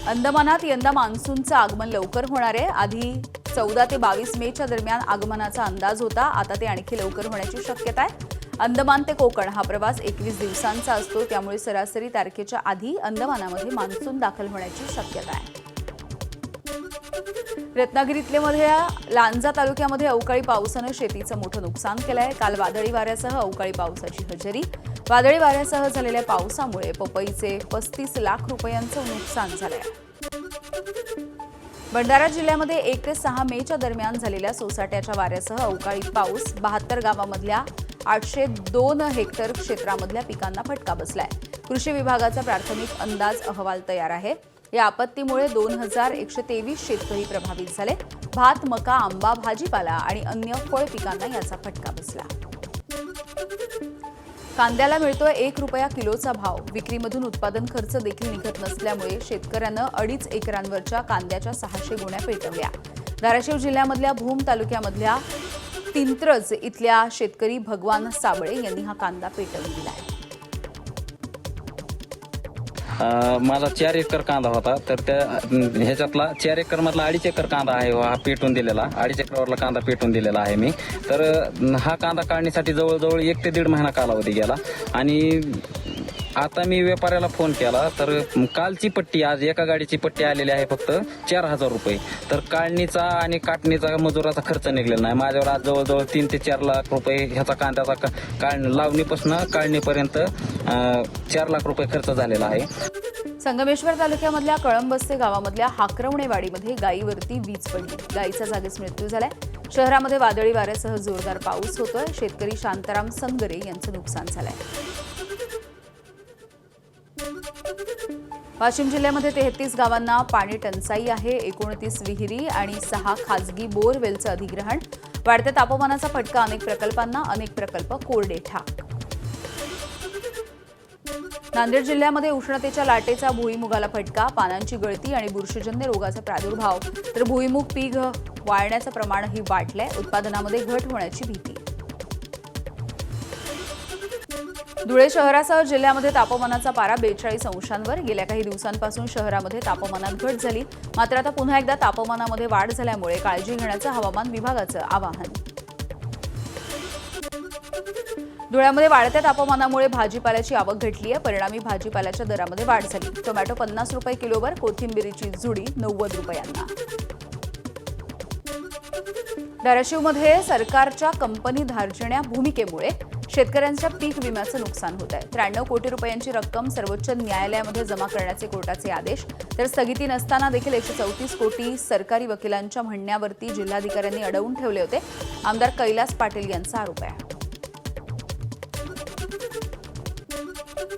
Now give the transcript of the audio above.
अंदमानात यंदा मान्सूनचं आगमन लवकर होणार आहे। आधी 14 ते 22 मेच्या दरम्यान आगमनाचा अंदाज होता, आता ते आणखी लवकर होण्याची शक्यता आहे। अंदमान ते कोकण हा प्रवास 21 दिवसांचा असतो, त्यामुळे सरासरी तारखेच्या आधी अंदमानामध्ये मान्सून दाखल होण्याची शक्यता आहे। रत्नागिरीतले लांजा तालुक्यामध्ये अवकाळी पावसानं शेतीचं मोठं नुकसान केलंय। काल वादळी वाऱ्यासह अवकाळी पावसाची हजेरी। वादळी वाऱ्यासह झालेल्या पावसामुळे पपईचे 35 लाख रुपयांचं नुकसान झालंय। भंडारा जिल्ह्यामध्ये 1 ते 6 मेच्या दरम्यान झालेल्या सोसाट्याच्या वाऱ्यासह अवकाळी पाऊस 72 गावांमधल्या 802 हेक्टर क्षेत्रामधल्या पिकांना फटका बसलाय। कृषी विभागाचा प्राथमिक अंदाज अहवाल तयार आहे। या आपत्तीमुळे 2123 शेतकरी प्रभावित झाले। भात, मका, आंबा, भाजीपाला आणि अन्य फळ पिकांना याचा फटका बसला। कांद्याला मिळतोय 1 रुपया किलोचा भाव। विक्रीमधून उत्पादन खर्च देखील निघत नसल्यामुळे शेतकऱ्यांना 2.5 एकरांवरच्या कांद्याच्या 600 गुण्या पेटवल्या। धाराशिव जिल्ह्यामधल्या भूम तालुक्यामधल्या तिंत्रज इथल्या शेतकरी भगवान साबळे यांनी हा कांदा पेटवून दिलाय। माझा 4 एकर कांदा होता, तर त्या ह्याच्यातला 4 एकर मधला 2.5 एकर कांदा आहे, हा पेटून दिलेला 2.5 एकरवरला कांदा पेटून दिलेला आहे मी। तर हा कांदा काढण्यासाठी जवळजवळ 1 ते 1.5 महिना कालावधी गेला आणि आता मी व्यापाऱ्याला फोन केला तर कालची पट्टी, आज एका गाडीची पट्टी आलेली आहे फक्त 4000 रुपये। तर काढणीचा आणि काटणीचा मजुराचा खर्च निघलेला नाही। माझ्यावर आज जवळजवळ 3 ते 4 लाख रुपये ह्याचा कांद्याचा लावणीपासून काढणीपर्यंत 4 लाख रुपये खर्च झालेला आहे। संगमेश्वर तालुक्यामधल्या कळंबस्ते गावामधल्या हाकरवणेवाडीमध्ये गायीवरती वीज पडली। गायीचा जागीच मृत्यू झालाय। शहरामध्ये वादळी वाऱ्यासह जोरदार पाऊस होतोय। शेतकरी शांताराम संगरे यांचं नुकसान झालंय। वाशिम जिल्ह्यामध्ये 33 गावांना पाणी टंचाई आहे। 29 विहिरी आणि 6 खासगी बोरवेलचं अधिग्रहण। वाढत्या तापमानाचा फटका अनेक प्रकल्पांना, अनेक प्रकल्प कोरडे ठाक। नांदेड जिल्ह्यामध्ये उष्णतेच्या लाटेचा भुईमुगाला फटका। पानांची गळती आणि बुरशीजन्य रोगाचा प्रादुर्भाव, तर भुईमुग पीक वाळण्याचं प्रमाणही वाढलंय। उत्पादनामध्ये घट होण्याची भीती। धुळे शहरासह जिल्ह्यामध्ये तापमानाचा पारा 42 अंशांवर। गेल्या काही दिवसांपासून शहरामध्ये तापमानात घट झाली, मात्र आता पुन्हा एकदा तापमानामध्ये वाढ झाल्यामुळे काळजी घेण्याचं हवामान विभागाचं आवाहन। धुळ्यामध्ये वाढत्या तापमानामुळे भाजीपाल्याची आवक घटली आहे, परिणामी भाजीपाल्याच्या दरामध्ये वाढ झाली। टोमॅटो 50 रुपये किलोवर, कोथिंबीरीची जुडी 90 रुपयांना। धाराशिवमध्ये सरकारच्या कंपनी धार्जिण्या भूमिकेमुळे शेतकऱ्यांच्या पीक विम्याचं नुकसान होत आहे। 93 कोटी रुपयांची रक्कम सर्वोच्च न्यायालयामध्ये जमा करण्याचे कोर्टाचे आदेश, तर स्थगिती नसताना देखील 134 कोटी सरकारी वकिलांच्या म्हणण्यावरती जिल्हाधिकाऱ्यांनी अडवून ठेवले होते। आमदार कैलास पाटील यांचा आरोप आहे।